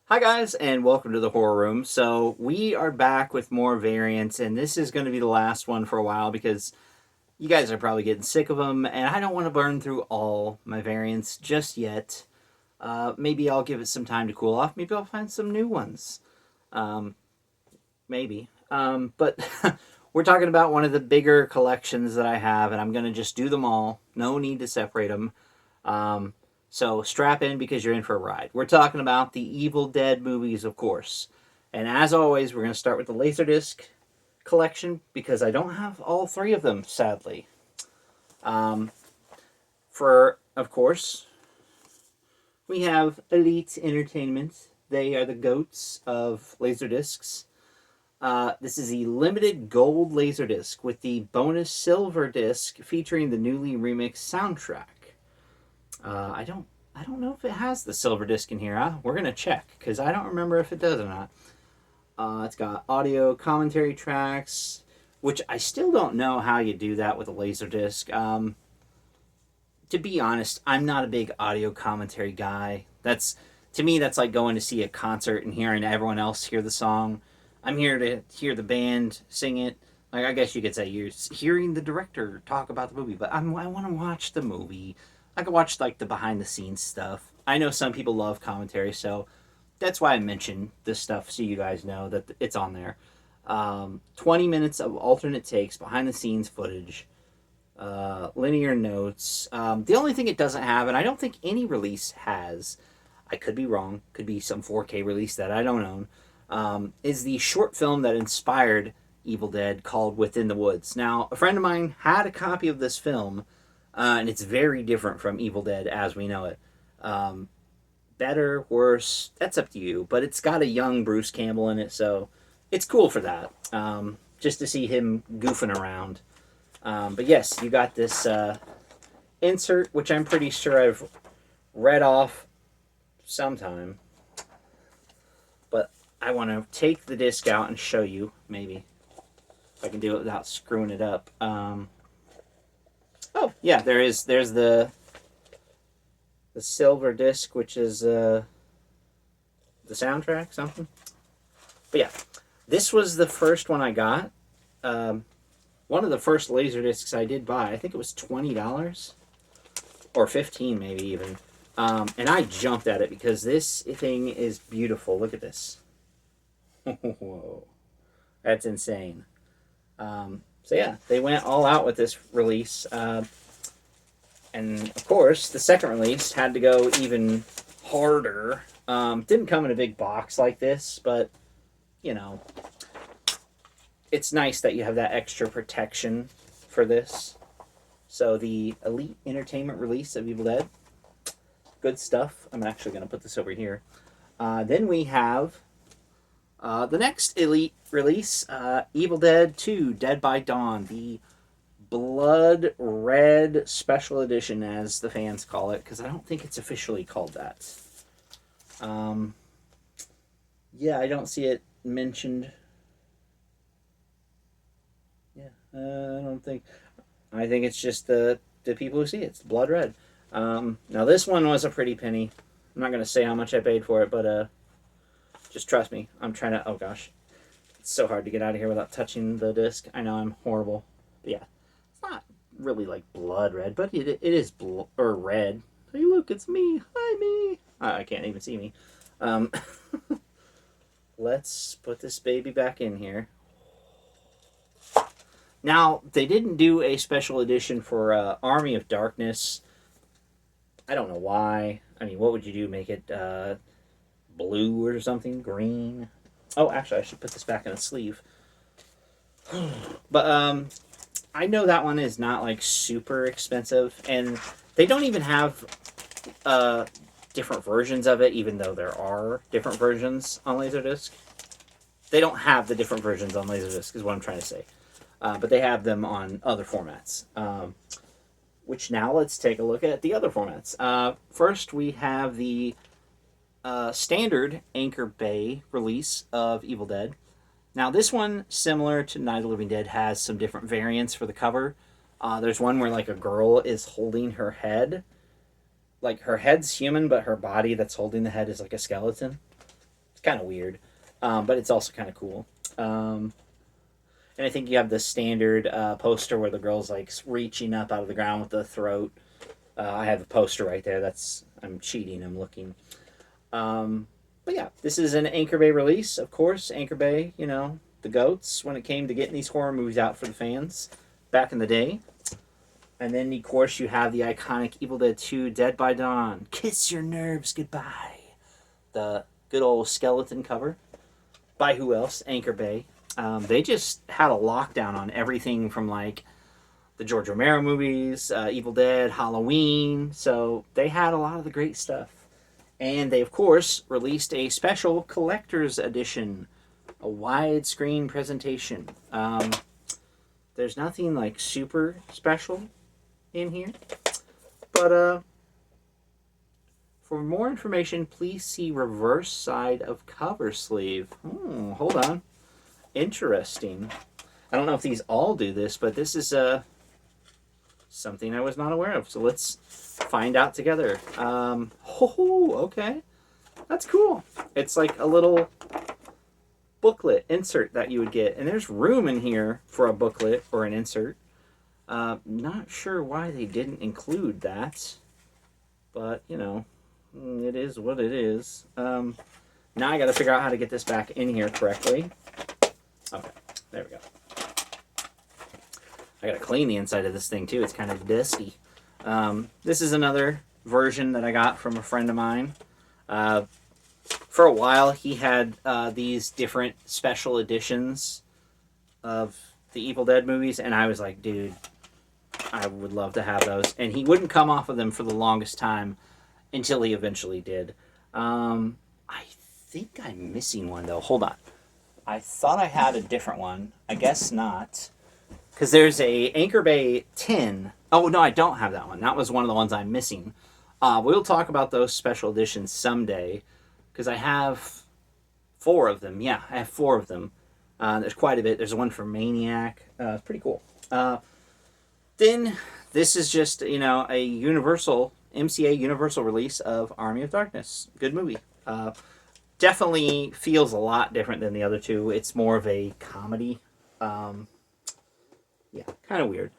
Hi guys, and welcome to the horror room. So we are back with more variants, and this is going to be the last one for a while because you guys are probably getting sick of them, and I don't want to burn through all my variants just yet. Maybe I'll give it some time to cool off. Maybe I'll find some new ones. Um, maybe. But we're talking about one of the bigger collections that I have, and I'm going to just do them all. No need to separate them. Um, so strap in because you're in for a ride. We're talking about the Evil Dead movies, of course. And as always, we're going to start with the Laserdisc collection because I don't have all three of them, sadly. Um, of course, we have Elite Entertainment. They are the goats of Laserdiscs. This is the limited gold Laserdisc with the bonus silver disc featuring the newly remixed soundtrack. I don't know if it has the silver disc in here. We're gonna check because I don't remember if it does or not. It's got audio commentary tracks, which I still don't know how you do that with a laser disc. To be honest, I'm not a big audio commentary guy. That's to me that's like going to see a concert and hearing everyone else hear the song. I'm here to hear the band sing it. Like I guess you could say you're hearing the director talk about the movie, but I want to watch the movie. I could watch like the behind the scenes stuff. I know some people love commentary, so that's why I mentioned this stuff so you guys know that it's on there. 20 minutes of alternate takes, behind the scenes footage, linear notes. The only thing it doesn't have, and I don't think any release has, I could be wrong, could be some 4K release that I don't own, is the short film that inspired Evil Dead called Within the Woods. Now, a friend of mine had a copy of this film, and it's very different from Evil Dead as we know it. Um, Better, worse, that's up to you, but it's got a young Bruce Campbell in it, so it's cool for that. Just to see him goofing around. But yes, you got this insert, which I'm pretty sure I've read off sometime. But I want to take the disc out and show you, maybe. If I can do it without screwing it up. Oh, yeah, there's the silver disc, which is the soundtrack, something. But yeah, this was the first one I got. One of the first laser discs I did buy. I think it was $20 or 15 maybe even. And I jumped at it because this thing is beautiful. Look at this. Whoa, that's insane. So yeah, they went all out with this release. And of course, the second release had to go even harder. Didn't come in a big box like this, but you know, it's nice that you have that extra protection for this. So the Elite Entertainment release of Evil Dead, good stuff. I'm actually going to put this over here. Then we have the next Elite release, Evil Dead 2: Dead by Dawn, the Blood Red Special Edition, as the fans call it, because I don't think it's officially called that. Yeah, I don't see it mentioned. Yeah, I don't think. I think it's just the people who see it. It's Blood Red. Now this one was a pretty penny. I'm not gonna say how much I paid for it, but just trust me. I'm trying to. Oh gosh, it's so hard to get out of here without touching the disc. I know I'm horrible. But yeah, it's not really like blood red, but it is or red. Hey, look, it's me. Hi, me. I can't even see me. Um, let's put this baby back in here. Now, they didn't do a special edition for Army of Darkness. I don't know why. I mean, what would you do? Make it blue or something? Green? Oh, actually, I should put this back in a sleeve. But I know that one is not like super expensive, and they don't even have different versions of it, even though there are different versions on Laserdisc. They don't have the different versions on Laserdisc, is what I'm trying to say. But they have them on other formats. Which now let's take a look at the other formats. First, we have the standard Anchor Bay release of Evil Dead. Now, this one, similar to Night of the Living Dead, has some different variants for the cover. There's one where like a girl is holding her head. Like her head's human, but her body that's holding the head is like a skeleton. kind of weird, but it's also kind of cool. And I think you have the standard poster where the girl's like reaching up out of the ground with the throat. I have the poster right there. I'm cheating. I'm looking. But yeah, this is an Anchor Bay release, of course. Anchor Bay, the goats when it came to getting these horror movies out for the fans back in the day. And then, of course, you have the iconic Evil Dead 2 Dead by Dawn. Kiss your nerves goodbye. The good old skeleton cover. By who else? Anchor Bay. They just had a lockdown on everything from like the George Romero movies, Evil Dead, Halloween. So they had a lot of the great stuff. And they, of course, released a special collector's edition, a widescreen presentation. There's nothing like super special in here. But for more information, please see reverse side of cover sleeve. Hold on. Interesting. I don't know if these all do this, but this is something I was not aware of. So let's find out together. Okay. That's cool. It's like a little booklet insert that you would get. And there's room in here for a booklet or an insert. Not sure why they didn't include that. But, it is what it is. Now I got to figure out how to get this back in here correctly. Okay, there we go. I got to clean the inside of this thing too. It's kind of dusty. This is another version that I got from a friend of mine. For a while, he had these different special editions of the Evil Dead movies, and I was like, dude, I would love to have those. And he wouldn't come off of them for the longest time until he eventually did. I think I'm missing one, though. Hold on. I thought I had a different one. I guess not. Because there's a Anchor Bay 10. Oh, no, I don't have that one. That was one of the ones I'm missing. We'll talk about those special editions someday. Because I have 4 of them. Yeah, I have 4 of them. There's quite a bit. There's one for Maniac. It's pretty cool. Then this is just, a MCA Universal release of Army of Darkness. Good movie. Definitely feels a lot different than the other two. It's more of a comedy. Kind of weird.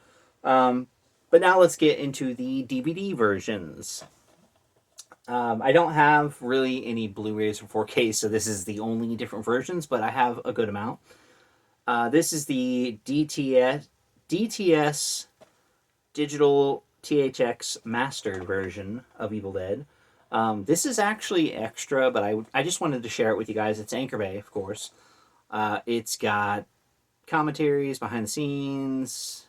But now let's get into the DVD versions. I don't have really any Blu-rays or 4Ks, so this is the only different versions, but I have a good amount. This is the DTS Digital THX Mastered version of Evil Dead. This is actually extra, but I just wanted to share it with you guys. It's Anchor Bay, of course. It's got commentaries, behind the scenes.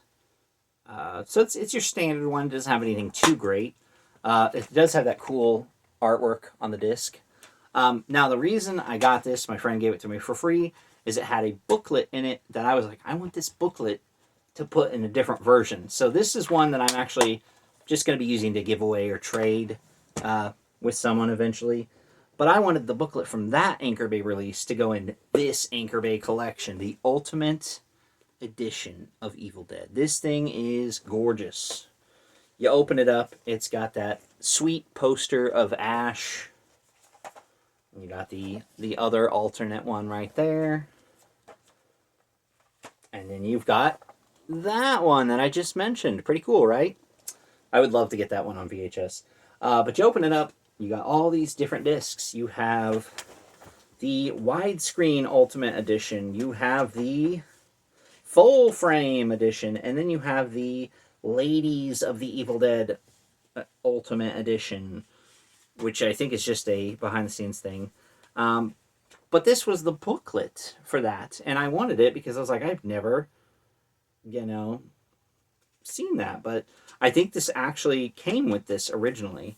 So it's your standard one. It doesn't have anything too great. It does have that cool artwork on the disc. Now, the reason I got this, my friend gave it to me for free, is it had a booklet in it that I was like, I want this booklet to put in a different version. So this is one that I'm actually just going to be using to give away or trade with someone eventually. But I wanted the booklet from that Anchor Bay release to go in this Anchor Bay collection, the Ultimate Edition of Evil Dead. This thing is gorgeous. You open it up, it's got that sweet poster of Ash. You got the other alternate one right there. And then you've got that one that I just mentioned. Pretty cool, right? I would love to get that one on VHS. But you open it up, you got all these different discs. You have the widescreen Ultimate Edition. You have the full frame edition. And then you have the Ladies of the Evil Dead Ultimate Edition, which I think is just a behind-the-scenes thing. But this was the booklet for that. And I wanted it because I was like, I've never, seen that. But I think this actually came with this originally.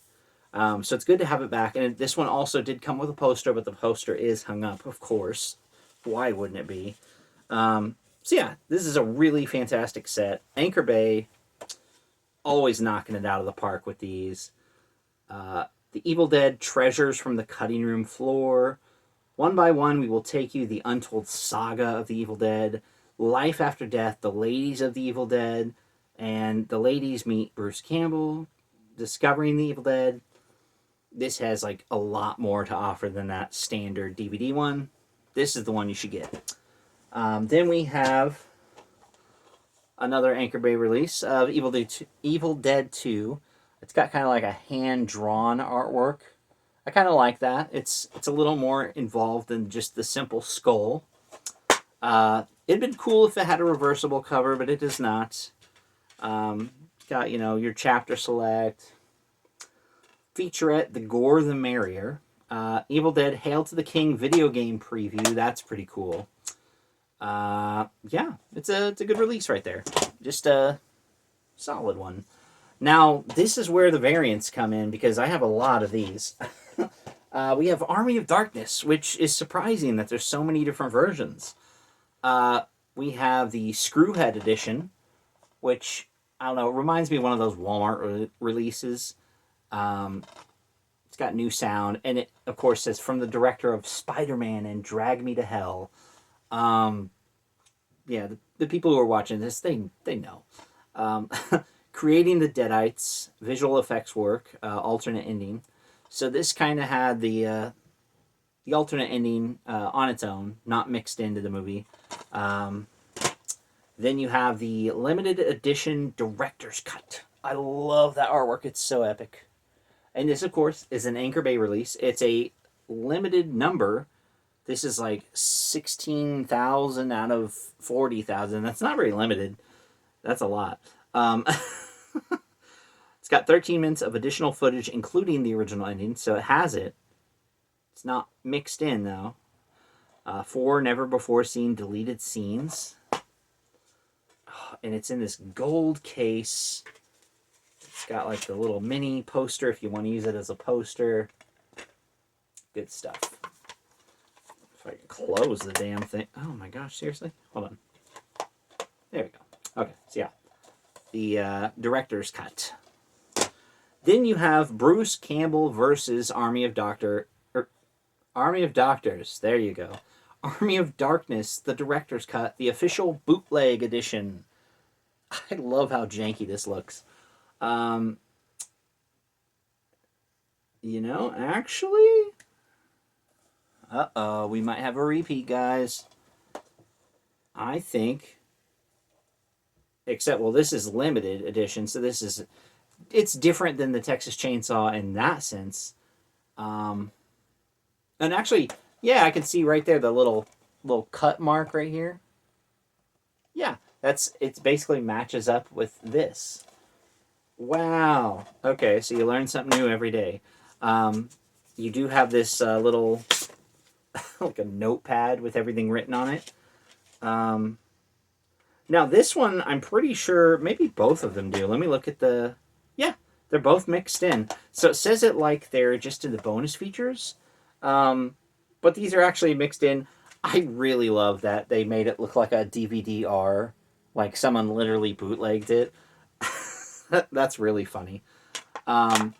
So it's good to have it back. And this one also did come with a poster, but the poster is hung up, of course. Why wouldn't it be? So yeah, this is a really fantastic set. Anchor Bay, always knocking it out of the park with these. The Evil Dead Treasures from the Cutting Room Floor. One by one, we will take you the untold saga of the Evil Dead. Life After Death, the Ladies of the Evil Dead. And the ladies meet Bruce Campbell, discovering the Evil Dead. this has like a lot more to offer than that standard DVD one. This is the one you should get. Then we have another Anchor Bay release of Evil Dead 2. It's got kind of like a hand-drawn artwork. I kind of like that. It's a little more involved than just the simple skull. It'd been cool if it had a reversible cover, but it does not. Got, your chapter select. Featurette, the gore the merrier. Evil Dead Hail to the King video game preview. That's pretty cool. Yeah, it's a good release right there. Just a solid one. Now, this is where the variants come in, because I have a lot of these. We have Army of Darkness, which is surprising that there's so many different versions. We have the Screwhead edition, which, I don't know, reminds me of one of those Walmart releases. It's got new sound, and it, of course, says from the director of Spider-Man and Drag Me to Hell. Yeah, the people who are watching this, they know. Creating the Deadites, visual effects work, alternate ending. So this kind of had the alternate ending on its own, not mixed into the movie. Then you have the limited edition director's cut. I love that artwork. It's so epic. And this, of course, is an Anchor Bay release. It's a limited number. This is like 16,000 out of 40,000. That's not very limited. That's a lot. It's got 13 minutes of additional footage, including the original ending, so it has it. It's not mixed in, though. 4 never-before-seen deleted scenes. Oh, and it's in this gold case. It's got like the little mini poster if you want to use it as a poster. Good stuff. If I can close the damn thing. Oh my gosh, seriously? Hold on. There we go. Okay, so yeah. The director's cut. Then you have Bruce Campbell versus Army of Doctors. There you go. Army of Darkness, the director's cut, the official bootleg edition. I love how janky this looks. Actually, we might have a repeat, guys. I think, except, well, this is limited edition, so it's different than the Texas Chainsaw in that sense. And actually, yeah, I can see right there the little cut mark right here. Yeah, it basically matches up with this. Wow. Okay, so you learn something new every day. You do have this little, like a notepad with everything written on it. Now this one, I'm pretty sure, maybe both of them do. Let me look at yeah, they're both mixed in. So it says it like they're just in the bonus features. But these are actually mixed in. I really love that they made it look like a DVD-R. Like someone literally bootlegged it. That's really funny. So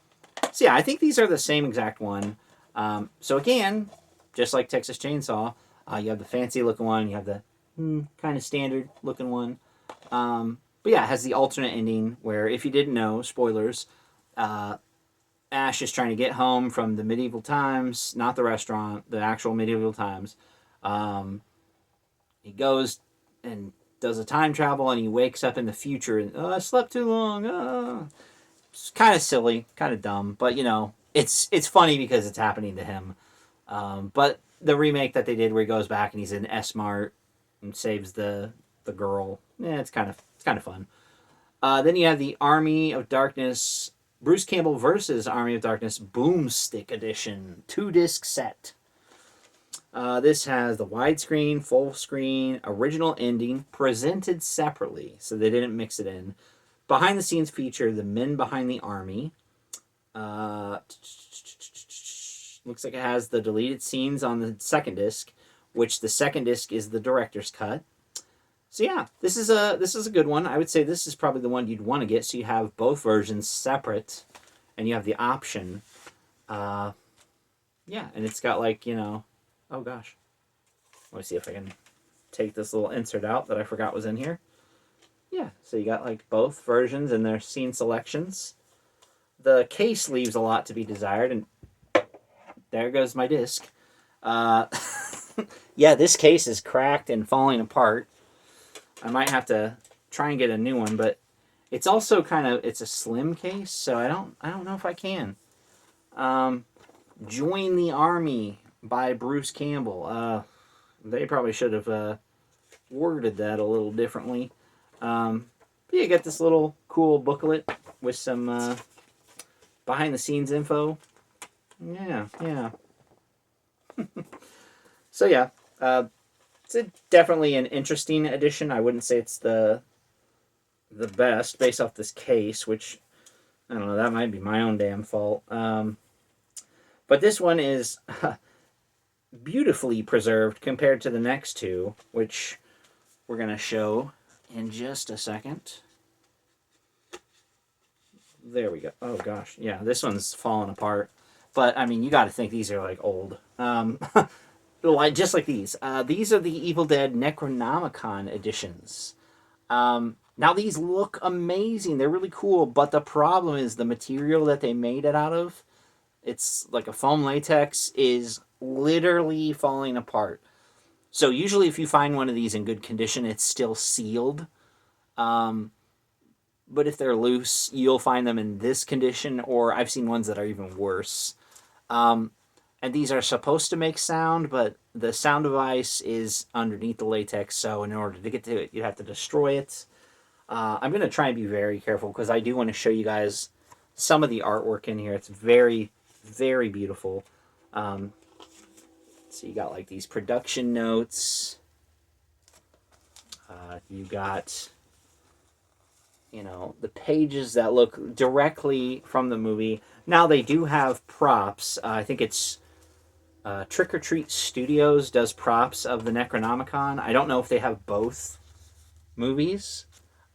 yeah, I think these are the same exact one. So again, just like Texas Chainsaw, you have the fancy looking one, you have the kind of standard looking one. But yeah, it has the alternate ending where, if you didn't know, spoilers, Ash is trying to get home from the medieval times, not the restaurant, the actual medieval times. He goes and does a time travel, and he wakes up in the future, and I slept too long. It's kind of silly, kind of dumb, but it's funny because it's happening to him. But the remake that they did, where he goes back and he's in S-Mart and saves the girl, it's kind of fun. Then you have the Army of Darkness, Bruce Campbell versus Army of Darkness Boomstick Edition 2-disc set. This has the widescreen, full screen, original ending, presented separately, so they didn't mix it in. Behind the scenes feature the men behind the army. Looks like it has the deleted scenes on the second disc, which the second disc is the director's cut. So yeah, this is a good one. I would say this is probably the one you'd want to get, so you have both versions separate, and you have the option. Yeah, and it's got like, oh gosh. Let me see if I can take this little insert out that I forgot was in here. Yeah, so you got like both versions and their scene selections. The case leaves a lot to be desired, and there goes my disc. Uh, yeah, this case is cracked and falling apart. I might have to try and get a new one, but it's also it's a slim case, so I don't know if I can. Um, Join the Army by Bruce Campbell. They probably should have worded that a little differently. But you get this little cool booklet with some behind the scenes info. Yeah, yeah. So yeah, definitely an interesting edition. I wouldn't say it's the best based off this case, which I don't know. That might be my own damn fault. But this one is beautifully preserved compared to the next two, which we're gonna show in just a second. There we go. Oh gosh, yeah, this one's falling apart. But I mean, you got to think these are like old. Like just like these. These are the Evil Dead Necronomicon editions. Now these look amazing. They're really cool, but the problem is the material that they made it out of. It's like a foam latex is literally falling apart. So usually, if you find one of these in good condition, it's still sealed. Um, but if they're loose, you'll find them in this condition, or I've seen ones that are even worse. Um, and these are supposed to make sound, but the sound device is underneath the latex, so in order to get to it, you have to destroy it. I'm going to try and be very careful because I do want to show you guys some of the artwork in here. It's very, very beautiful. So you got like these production notes. You got, the pages that look directly from the movie. Now they do have props. I think it's Trick or Treat Studios does props of the Necronomicon. I don't know if they have both movies.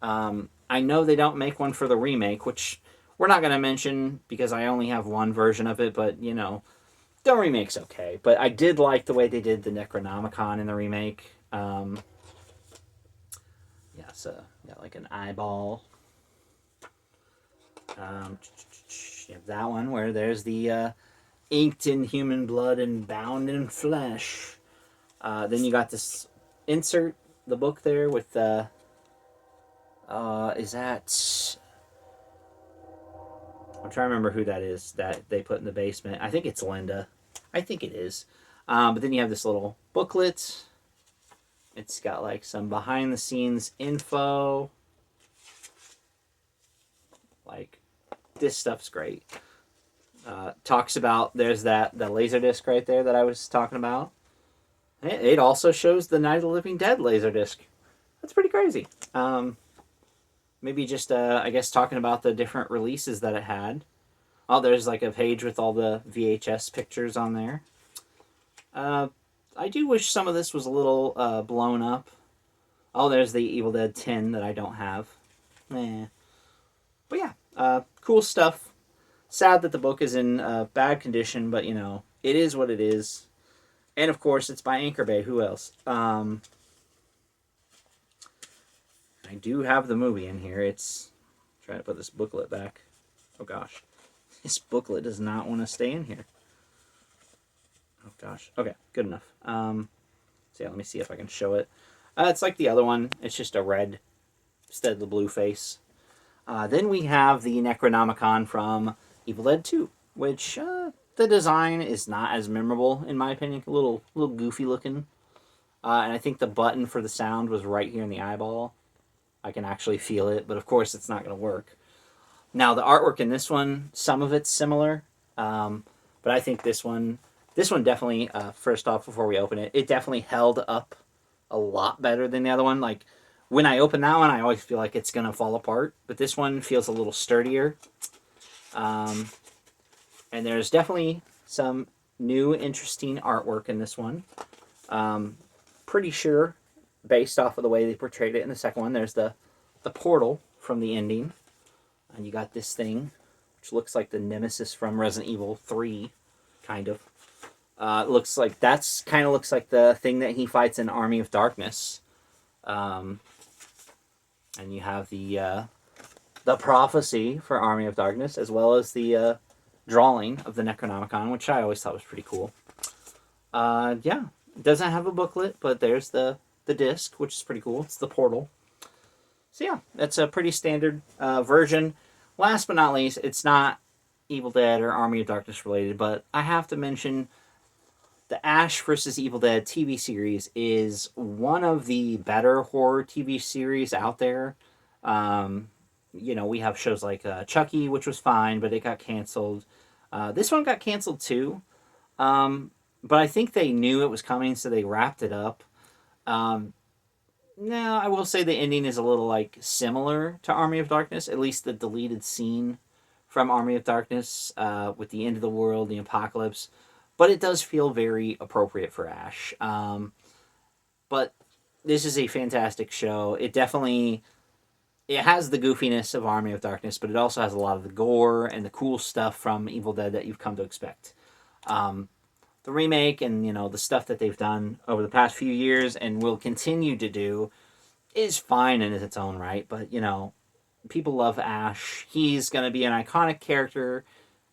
I know they don't make one for the remake, which we're not going to mention because I only have one version of it, but, the remake's okay. But I did like the way they did the Necronomicon in the remake. Yeah, so got like an eyeball. You have that one where there's the inked in human blood and bound in flesh. Then you got this insert, the book there with the... is that... I'm trying to remember who that is that they put in the basement. I think it's Linda. I think it is. But then you have this little booklet. It's got like some behind the scenes info. Like, this stuff's great. Talks about, there's the laser disc right there that I was talking about. It also shows the Night of the Living Dead laser disc. That's pretty crazy. Maybe just, I guess, talking about the different releases that it had. Oh, there's like a page with all the VHS pictures on there. I do wish some of this was a little blown up. Oh, there's the Evil Dead 10 that I don't have. But yeah, cool stuff. Sad that the book is in bad condition, but it is what it is. And of course, it's by Anchor Bay. Who else? I do have the movie in here. It's trying to put this booklet back. Oh gosh, this booklet does not want to stay in here. Oh gosh. Okay, good enough. So yeah, let me see if I can show it. It's like the other one. It's just a red instead of the blue face. Then we have the Necronomicon from Evil Dead 2, which the design is not as memorable in my opinion. A little goofy looking. And I think the button for the sound was right here in the eyeball. I can actually feel it, but of course it's not going to work. Now the artwork in this one, some of it's similar, but I think this one definitely, first off, before we open it, it definitely held up a lot better than the other one. Like, when I open that one, I always feel like it's going to fall apart, but this one feels a little sturdier. And there's definitely some new, interesting artwork in this one. Pretty sure, based off of the way they portrayed it in the second one, there's the portal from the ending. And you got this thing, which looks like the Nemesis from Resident Evil 3, kind of. Looks like the thing that he fights in Army of Darkness. And you have the prophecy for Army of Darkness, as well as the drawing of the Necronomicon, which I always thought was pretty cool. Yeah, it doesn't have a booklet, but there's the disc, which is pretty cool. It's the portal. So yeah, that's a pretty standard version. Last but not least, it's not Evil Dead or Army of Darkness related, but I have to mention the Ash vs. Evil Dead TV series is one of the better horror TV series out there. We have shows like Chucky, which was fine, but it got canceled. This one got canceled too, but I think they knew it was coming, so they wrapped it up. Now, I will say the ending is a little like similar to Army of Darkness, at least the deleted scene from Army of Darkness with the end of the world, the apocalypse. But it does feel very appropriate for Ash. But this is a fantastic show. It has the goofiness of Army of Darkness, but it also has a lot of the gore and the cool stuff from Evil Dead that you've come to expect. The remake and the stuff that they've done over the past few years and will continue to do is fine in its own right, but people love Ash. He's going to be an iconic character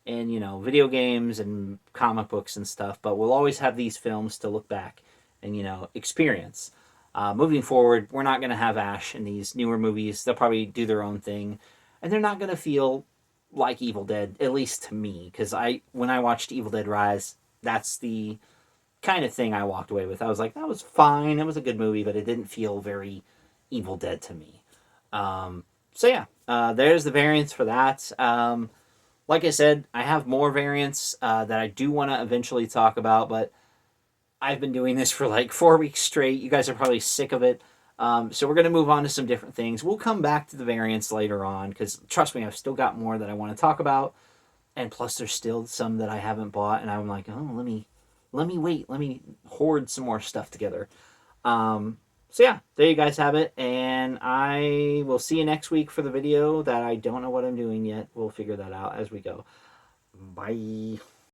in video games and comic books and stuff, but we'll always have these films to look back and experience. Moving forward, we're not going to have Ash in these newer movies. They'll probably do their own thing, and they're not going to feel like Evil Dead, at least to me, because when I watched Evil Dead Rise, that's the kind of thing I walked away with. I was like, that was fine. It was a good movie, but it didn't feel very Evil Dead to me. So yeah, there's the variants for that. Like I said, I have more variants that I do want to eventually talk about, but I've been doing this for like 4 weeks straight. You guys are probably sick of it. So we're going to move on to some different things. We'll come back to the variants later on because trust me, I've still got more that I want to talk about. And plus, there's still some that I haven't bought, and I'm like, oh, let me wait, let me hoard some more stuff together. So yeah, there you guys have it, and I will see you next week for the video that I don't know what I'm doing yet. We'll figure that out as we go. Bye.